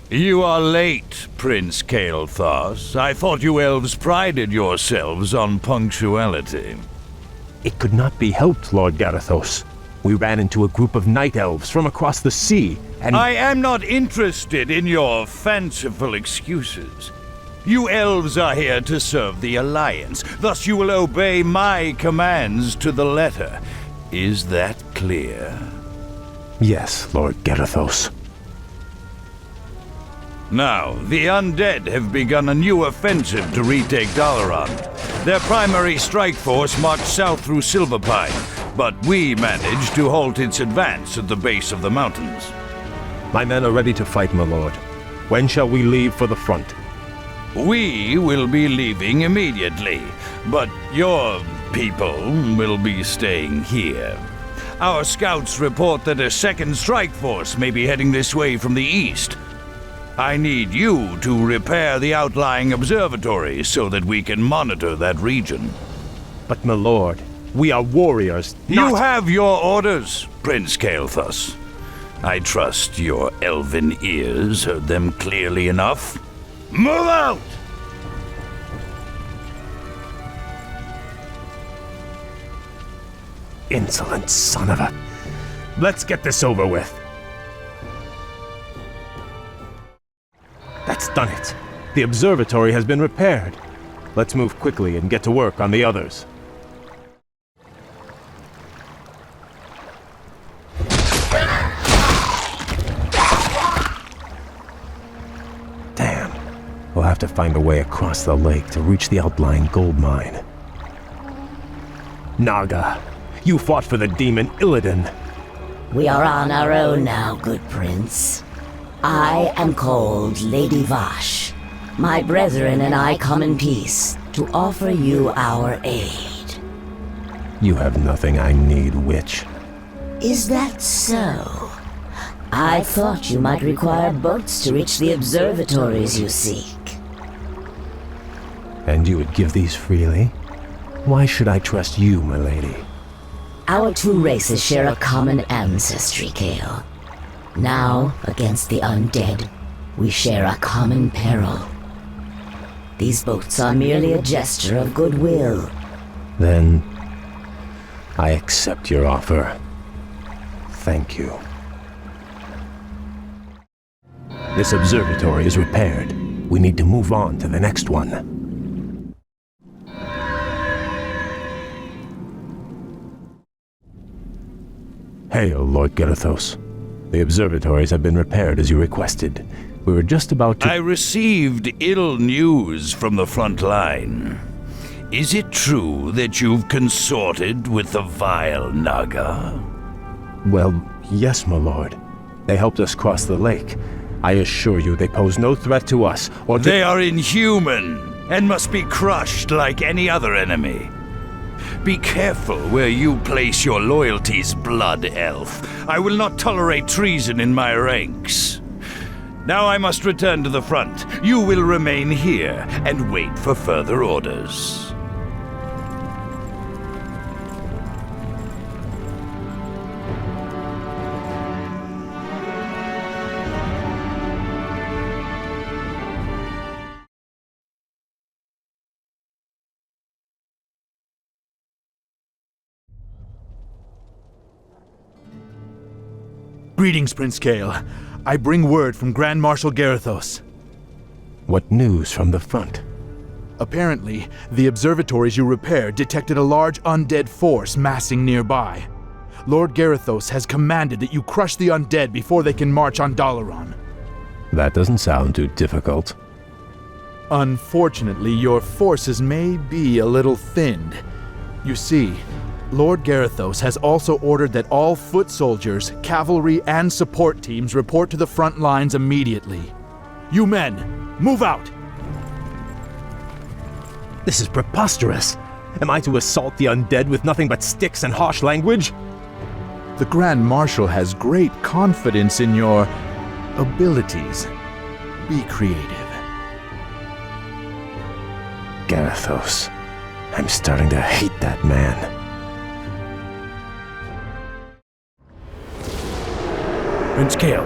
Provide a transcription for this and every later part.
You are late, Prince Kael'thas. I thought you elves prided yourselves on punctuality. It could not be helped, Lord Garithos. We ran into a group of night elves from across the sea, and— I am not interested in your fanciful excuses. You elves are here to serve the Alliance, thus you will obey my commands to the letter. Is that clear? Yes, Lord Garithos. Now, the undead have begun a new offensive to retake Dalaran. Their primary strike force marched south through Silverpine, but we managed to halt its advance at the base of the mountains. My men are ready to fight, my lord. When shall we leave for the front? We will be leaving immediately, but your people will be staying here. Our scouts report that a second strike force may be heading this way from the east. I need you to repair the outlying observatory so that we can monitor that region. But, my lord, we are warriors, You have your orders, Prince Kael'thas. I trust your elven ears heard them clearly enough. Move out! Insolent son of a— Let's get this over with. That's done it. The observatory has been repaired. Let's move quickly and get to work on the others. Damn. We'll have to find a way across the lake to reach the outlying gold mine. Naga, you fought for the demon Illidan. We are on our own now, good prince. I am called Lady Vash. My brethren and I come in peace to offer you our aid. You have nothing I need, witch. Is that so? I thought you might require boats to reach the observatories you seek. And you would give these freely? Why should I trust you, my lady? Our two races share a common ancestry, Kael. Now, against the undead, we share a common peril. These boats are merely a gesture of goodwill. Then, I accept your offer. Thank you. This observatory is repaired. We need to move on to the next one. Hail, Lord Garithos. The observatories have been repaired as you requested. We were just about to— I received ill news from the front line. Is it true that you've consorted with the vile Naga? Well, yes, my lord. They helped us cross the lake. I assure you they pose no threat to us or to— They are inhuman and must be crushed like any other enemy. Be careful where you place your loyalties, Blood Elf. I will not tolerate treason in my ranks. Now I must return to the front. You will remain here and wait for further orders. Greetings, Prince Kael. I bring word from Grand Marshal Garithos. What news from the front? Apparently, the observatories you repaired detected a large undead force massing nearby. Lord Garithos has commanded that you crush the undead before they can march on Dalaran. That doesn't sound too difficult. Unfortunately, your forces may be a little thinned. You see, Lord Garithos has also ordered that all foot soldiers, cavalry, and support teams report to the front lines immediately. You men, move out! This is preposterous. Am I to assault the undead with nothing but sticks and harsh language? The Grand Marshal has great confidence in your abilities. Be creative. Garithos. I'm starting to hate that man. Prince Kael,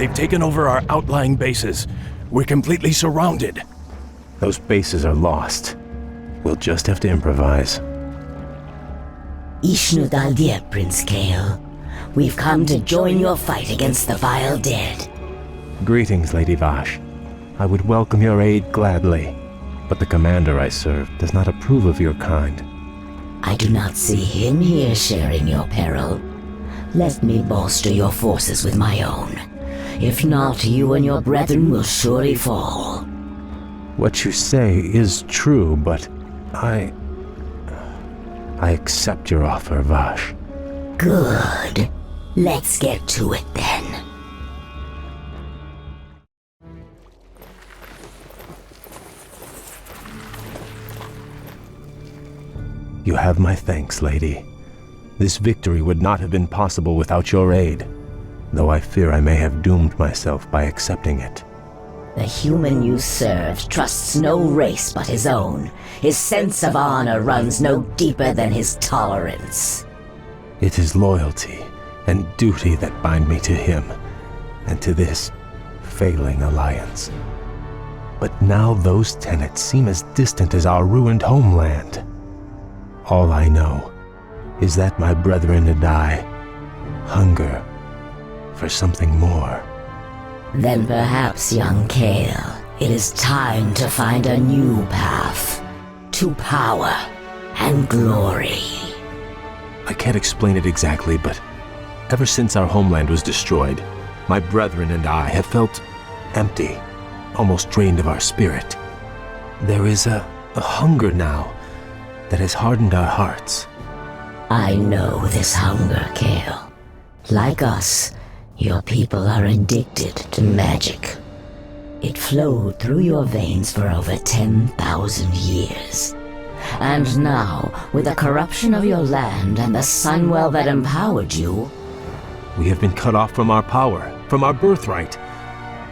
They've taken over our outlying bases. We're completely surrounded. Those bases are lost. We'll just have to improvise. Ishnu Daldir, Prince Kale. We've come to join your fight against the vile dead. Greetings, Lady Vash. I would welcome your aid gladly, but the commander I serve does not approve of your kind. I do not see him here sharing your peril. Let me bolster your forces with my own. If not, you and your brethren will surely fall. What you say is true, but I accept your offer, Vash. Good. Let's get to it then. You have my thanks, lady. This victory would not have been possible without your aid, though I fear I may have doomed myself by accepting it. The human you serve trusts no race but his own. His sense of honor runs no deeper than his tolerance. It is loyalty and duty that bind me to him, and to this failing alliance. But now those tenets seem as distant as our ruined homeland. All I know is that my brethren and I hunger for something more. Then perhaps, young Kale, it is time to find a new path to power and glory. I can't explain it exactly, but ever since our homeland was destroyed, my brethren and I have felt empty, almost drained of our spirit. There is a hunger now that has hardened our hearts. I know this hunger, Kale. Like us, your people are addicted to magic. It flowed through your veins for over 10,000 years. And now, with the corruption of your land and the Sunwell that empowered you, We have been cut off from our power, from our birthright.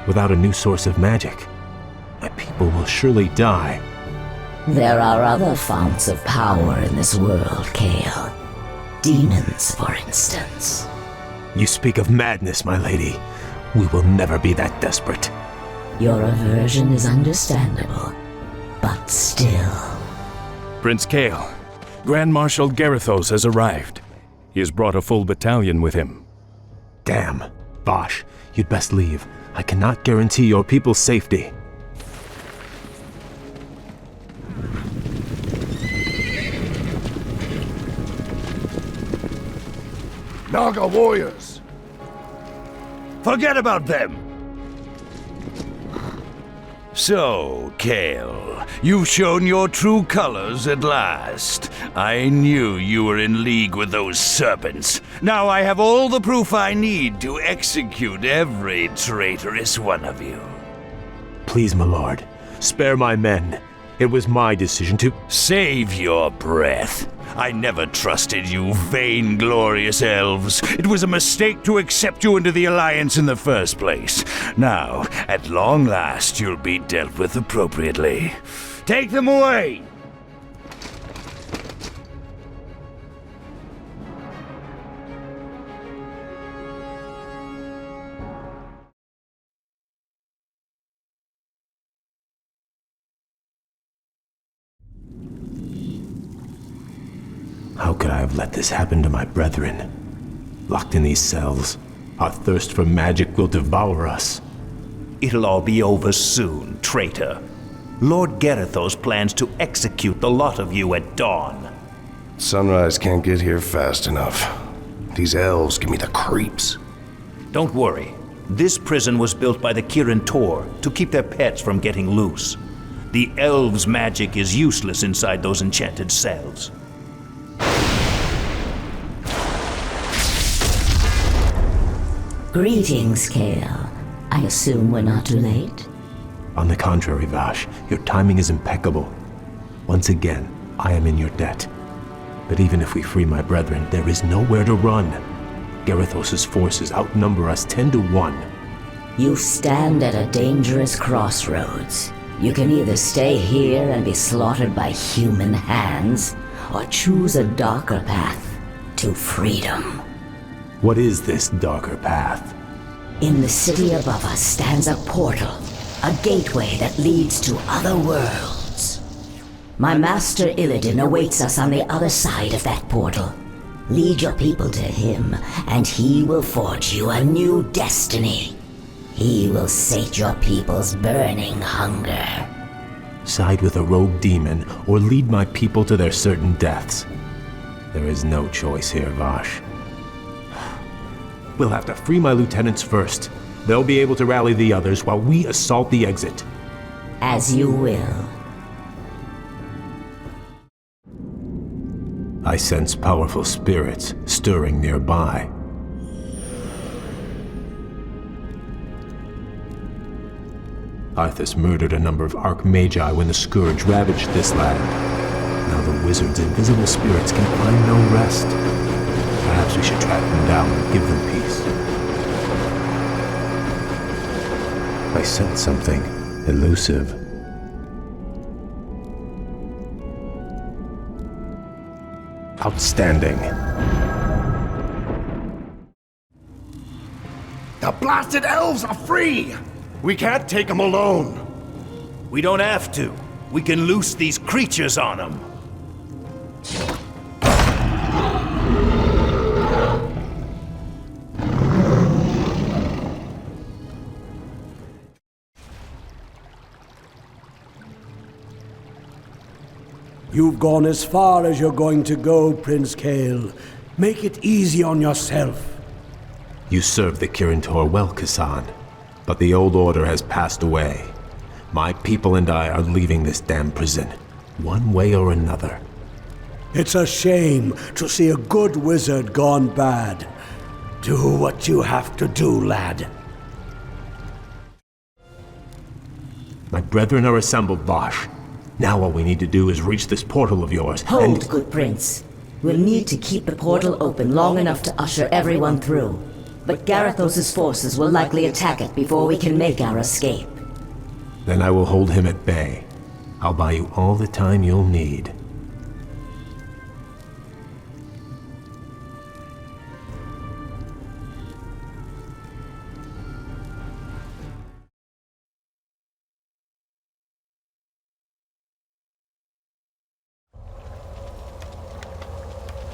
Without a new source of magic, my people will surely die. there are other founts of power in this world, Kale. Demons, for instance. You speak of madness, my lady. We will never be that desperate. Your aversion is understandable, but still. Prince Kale, Grand Marshal Garithos has arrived. He has brought a full battalion with him. Damn. Bosh, you'd best leave. I cannot guarantee your people's safety. Naga warriors! Forget about them! So, Kale, you've shown your true colors at last. I knew you were in league with those serpents. Now I have all the proof I need to execute every traitorous one of you. Please, my lord, spare my men. It was my decision to... Save your breath. I never trusted you, vainglorious elves. It was a mistake to accept you into the Alliance in the first place. Now, at long last, you'll be dealt with appropriately. Take them away! How could I have let this happen to my brethren? Locked in these cells, our thirst for magic will devour us. It'll all be over soon, traitor. Lord Garithos plans to execute the lot of you at dawn. Sunrise can't get here fast enough. These elves give me the creeps. Don't worry. This prison was built by the Kirin Tor to keep their pets from getting loose. The elves' magic is useless inside those enchanted cells. Greetings, Kale. I assume we're not too late? On the contrary, Vash, your timing is impeccable. Once again, I am in your debt. But even if we free my brethren, there is nowhere to run. Garithos' forces outnumber us 10 to 1. You stand at a dangerous crossroads. You can either stay here and be slaughtered by human hands, or choose a darker path to freedom. What is this darker path? In the city above us stands a portal, a gateway that leads to other worlds. My master Illidan awaits us on the other side of that portal. Lead your people to him, and he will forge you a new destiny. He will sate your people's burning hunger. Side with a rogue demon, or lead my people to their certain deaths. There is no choice here, Vash. We'll have to free my lieutenants first. They'll be able to rally the others while we assault the exit. As you will. I sense powerful spirits stirring nearby. Arthas murdered a number of Archmagi when the Scourge ravaged this land. Now the wizard's invisible spirits can find no rest. Perhaps we should track them down and give them peace. I sense something elusive. Outstanding. The blasted elves are free! We can't take them alone! We don't have to. We can loose these creatures on them. You've gone as far as you're going to go, Prince Kael. Make it easy on yourself. You served the Kirin Tor well, Kasan, but the old order has passed away. My people and I are leaving this damn prison, one way or another. It's a shame to see a good wizard gone bad. Do what you have to do, lad. My brethren are assembled, Bosch. Now all we need to do is reach this portal of yours, Hold, good prince. We'll need to keep the portal open long enough to usher everyone through. But Garithos' forces will likely attack it before we can make our escape. Then I will hold him at bay. I'll buy you all the time you'll need.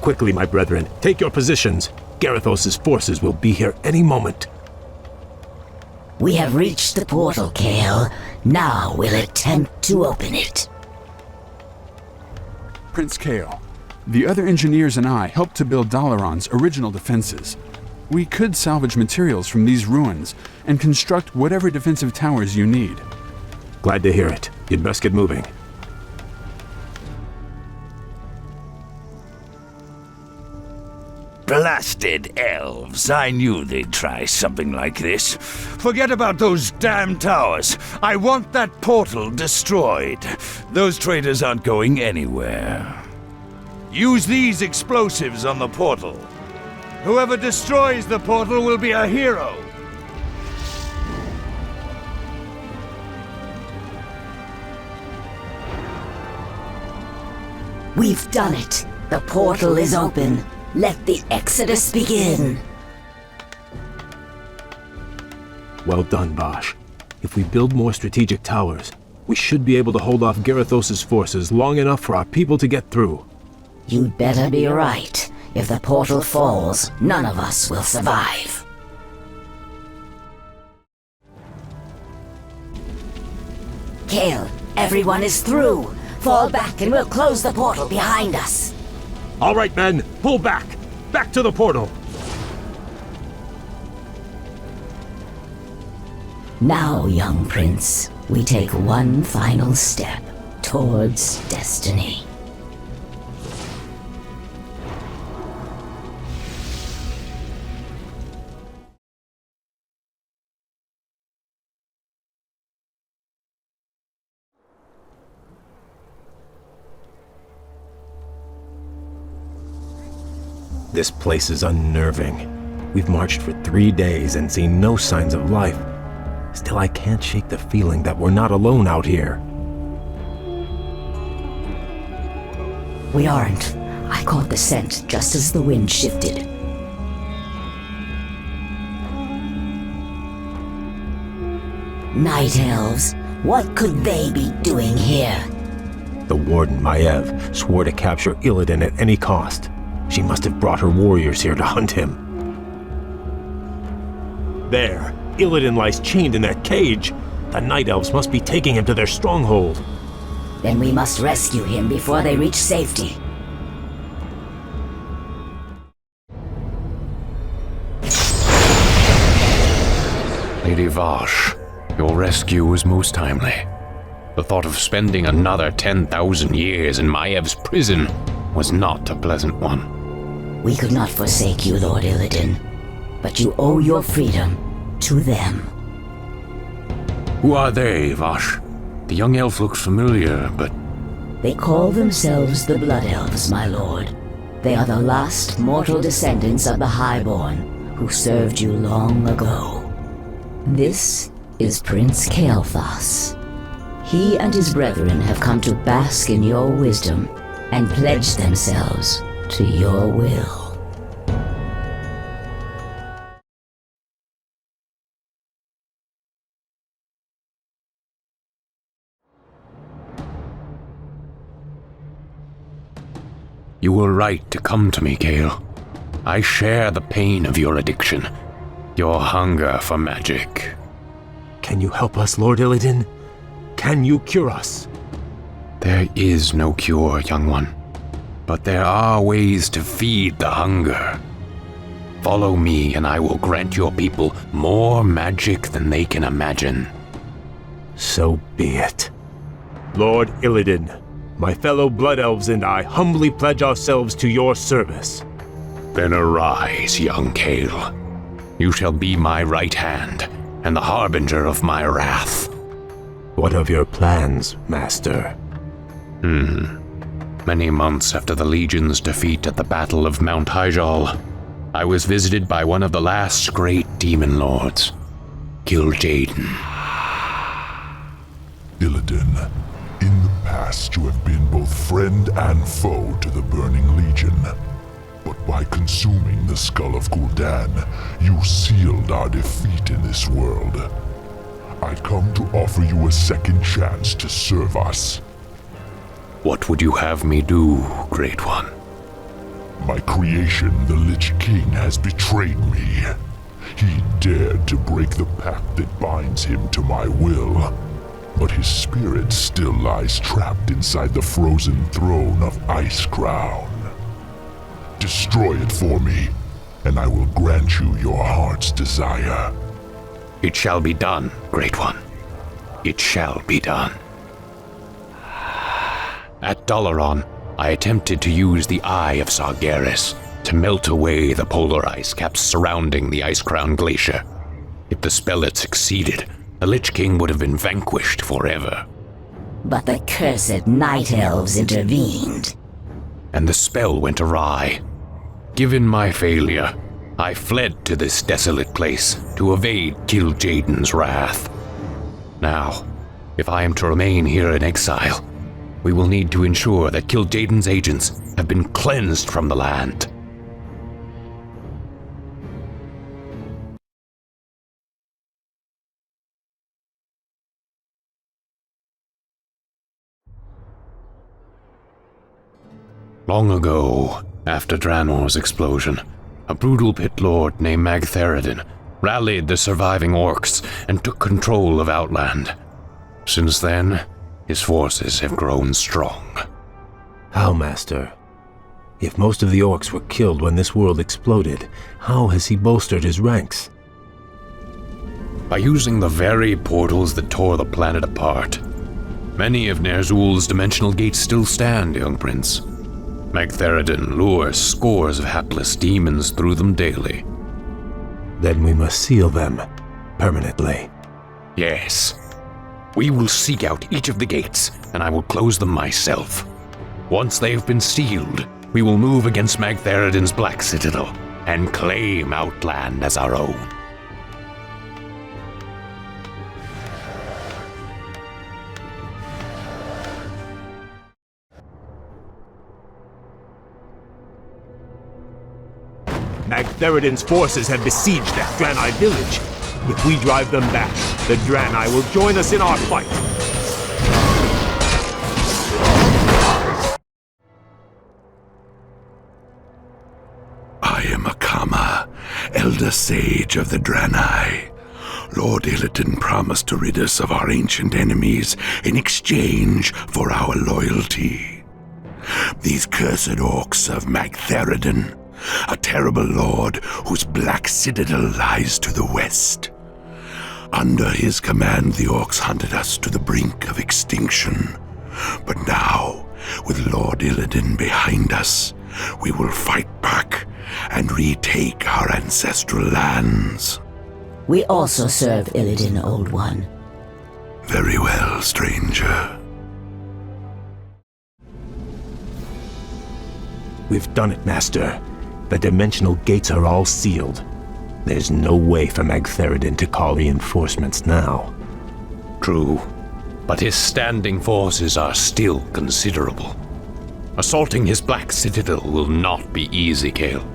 Quickly, my brethren, take your positions. Garithos' forces will be here any moment. We have reached the portal, Kael. Now we'll attempt to open it. Prince Kael, the other engineers and I helped to build Dalaran's original defenses. We could salvage materials from these ruins and construct whatever defensive towers you need. Glad to hear it. You'd best get moving. Blasted elves. I knew they'd try something like this. Forget about those damn towers. I want that portal destroyed. Those traitors aren't going anywhere. Use these explosives on the portal. Whoever destroys the portal will be a hero. We've done it. The portal is open. Let the exodus begin. Well done, Bosch. If we build more strategic towers, we should be able to hold off Garithos' forces long enough for our people to get through. You'd better be right. If the portal falls, none of us will survive. Kael, everyone is through. Fall back and we'll close the portal behind us. All right, men, pull back! Back to the portal! Now, young prince, we take one final step towards destiny. This place is unnerving. We've marched for 3 days and seen no signs of life. Still, I can't shake the feeling that we're not alone out here. We aren't. I caught the scent just as the wind shifted. Night Elves, what could they be doing here? The Warden Maiev swore to capture Illidan at any cost. She must have brought her warriors here to hunt him. There, Illidan lies chained in that cage. The Night Elves must be taking him to their stronghold. Then we must rescue him before they reach safety. Lady Vash, your rescue was most timely. The thought of spending another 10,000 years in Maiev's prison was not a pleasant one. We could not forsake you, Lord Illidan, but you owe your freedom to them. Who are they, Vash? The young elf looks familiar, but... They call themselves the Blood Elves, my lord. They are the last mortal descendants of the Highborn, who served you long ago. This is Prince Kael'thas. He and his brethren have come to bask in your wisdom and pledge themselves to your will. You were right to come to me, Kael. I share the pain of your addiction, your hunger for magic. Can you help us, Lord Illidan? Can you cure us? There is no cure, young one, but there are ways to feed the hunger. Follow me and I will grant your people more magic than they can imagine. So be it. Lord Illidan, my fellow Blood Elves and I humbly pledge ourselves to your service. Then arise, young Kael. You shall be my right hand and the harbinger of my wrath. What of your plans, Master? Many months after the Legion's defeat at the Battle of Mount Hyjal, I was visited by one of the last great demon lords, Kil'jaeden. Illidan, in the past you have been both friend and foe to the Burning Legion. But by consuming the Skull of Gul'dan, you sealed our defeat in this world. I come to offer you a second chance to serve us. What would you have me do, Great One? My creation, the Lich King, has betrayed me. He dared to break the pact that binds him to my will. But his spirit still lies trapped inside the frozen throne of Icecrown. Destroy it for me, and I will grant you your heart's desire. It shall be done, Great One. It shall be done. At Dalaran, I attempted to use the Eye of Sargeras to melt away the polar ice caps surrounding the Icecrown Glacier. If the spell had succeeded, the Lich King would have been vanquished forever. But the cursed Night Elves intervened. And the spell went awry. Given my failure, I fled to this desolate place to evade Kil'jaeden's wrath. Now, if I am to remain here in exile, we will need to ensure that Kil'jaeden's agents have been cleansed from the land. Long ago, after Draenor's explosion, a brutal pit lord named Magtheridin rallied the surviving orcs and took control of Outland. Since then, his forces have grown strong. How, Master? If most of the orcs were killed when this world exploded, how has he bolstered his ranks? By using the very portals that tore the planet apart. Many of Ner'zhul's dimensional gates still stand, young prince. Magtheridin lures scores of hapless demons through them daily. Then we must seal them permanently. Yes. We will seek out each of the gates, and I will close them myself. Once they have been sealed, we will move against Magtheridin's Black Citadel and claim Outland as our own. Magtheridin's forces have besieged that Draenei village. If we drive them back, the Draenei will join us in our fight. I am Akama, Elder Sage of the Draenei. Lord Illidan promised to rid us of our ancient enemies in exchange for our loyalty. These cursed orcs of Magtheridon, a terrible lord whose black citadel lies to the west. Under his command, the orcs hunted us to the brink of extinction. But now, with Lord Illidan behind us, we will fight back and retake our ancestral lands. We also serve Illidan, Old One. Very well, stranger. We've done it, Master. The dimensional gates are all sealed. There's no way for Magtheridon to call reinforcements now. True, but his standing forces are still considerable. Assaulting his black citadel will not be easy, Kale.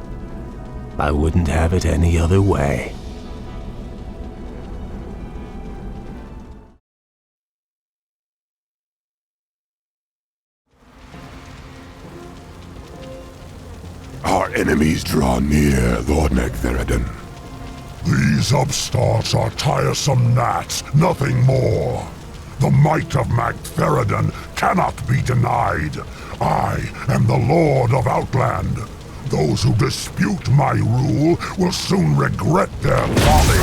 I wouldn't have it any other way. Our enemies draw near, Lord Magtheridon. These upstarts are tiresome gnats, nothing more. The might of Magtheridon cannot be denied. I am the Lord of Outland. Those who dispute my rule will soon regret their folly.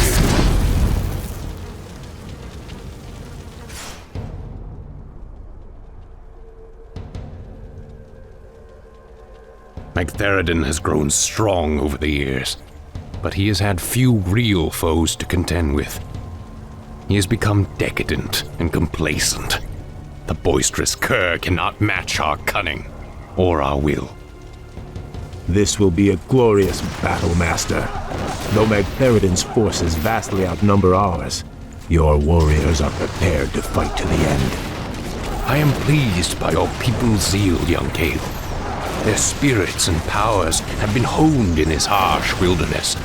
Magtheridon has grown strong over the years, but he has had few real foes to contend with. He has become decadent and complacent. The boisterous cur cannot match our cunning or our will. This will be a glorious battle, Master. Though Magtheridon's forces vastly outnumber ours, your warriors are prepared to fight to the end. I am pleased by your people's zeal, young Kale. Their spirits and powers have been honed in this harsh wilderness.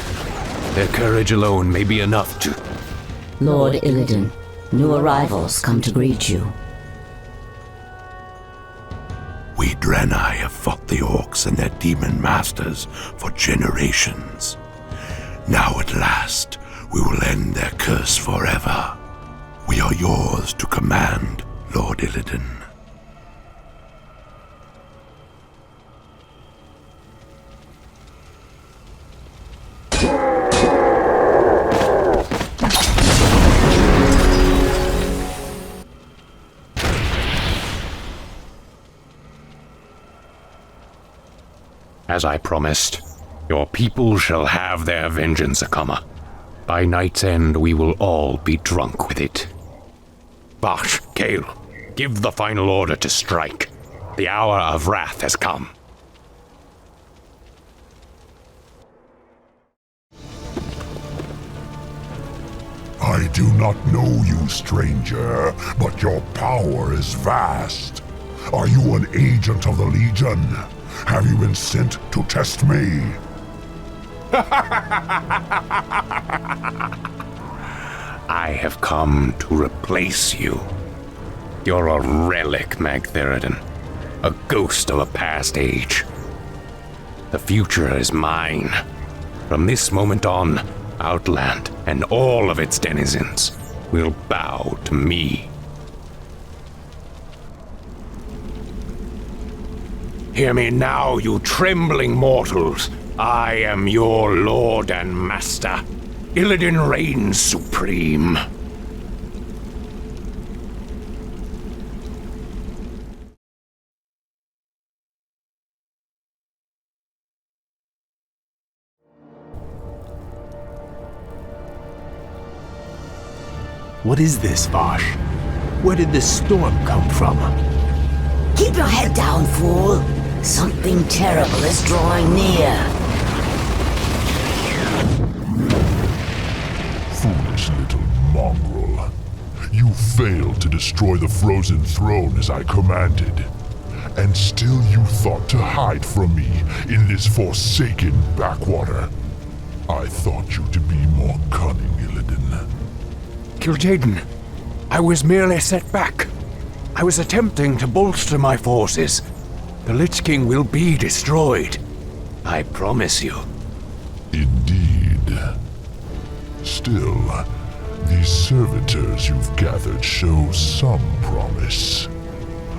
Their courage alone may be enough to... Lord Illidan, new arrivals come to greet you. We Draenei have fought the orcs and their demon masters for generations. Now at last, we will end their curse forever. We are yours to command, Lord Illidan. As I promised, your people shall have their vengeance, Akama. By night's end, we will all be drunk with it. Vash, Kale, give the final order to strike. The hour of wrath has come. I do not know you, stranger, but your power is vast. Are you an agent of the Legion? Have you been sent to test me? I have come to replace you. You're a relic, Magtheridon. A ghost of a past age. The future is mine. From this moment on, Outland and all of its denizens will bow to me. Hear me now, you trembling mortals. I am your lord and master. Illidan reigns supreme. What is this, Vash? Where did this storm come from? Keep your head down, fool. Something terrible is drawing near. Foolish little mongrel. You failed to destroy the frozen throne as I commanded. And still you thought to hide from me in this forsaken backwater. I thought you to be more cunning, Illidan. Kil'jaeden, I was merely set back. I was attempting to bolster my forces. The Lich King will be destroyed. I promise you. Indeed. Still, these servitors you've gathered show some promise.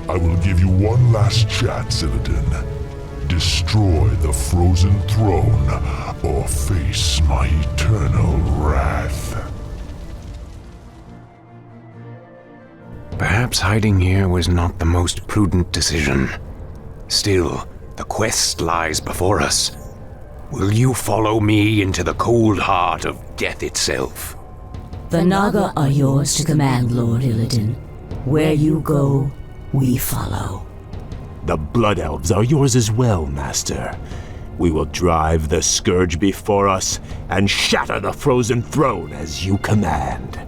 I will give you one last chance, Illidan. Destroy the frozen throne, or face my eternal wrath. Perhaps hiding here was not the most prudent decision. Still, the quest lies before us. Will you follow me into the cold heart of death itself? The Naga are yours to command, Lord Illidan. Where you go, we follow. The Blood Elves are yours as well, Master. We will drive the Scourge before us and shatter the frozen throne as you command.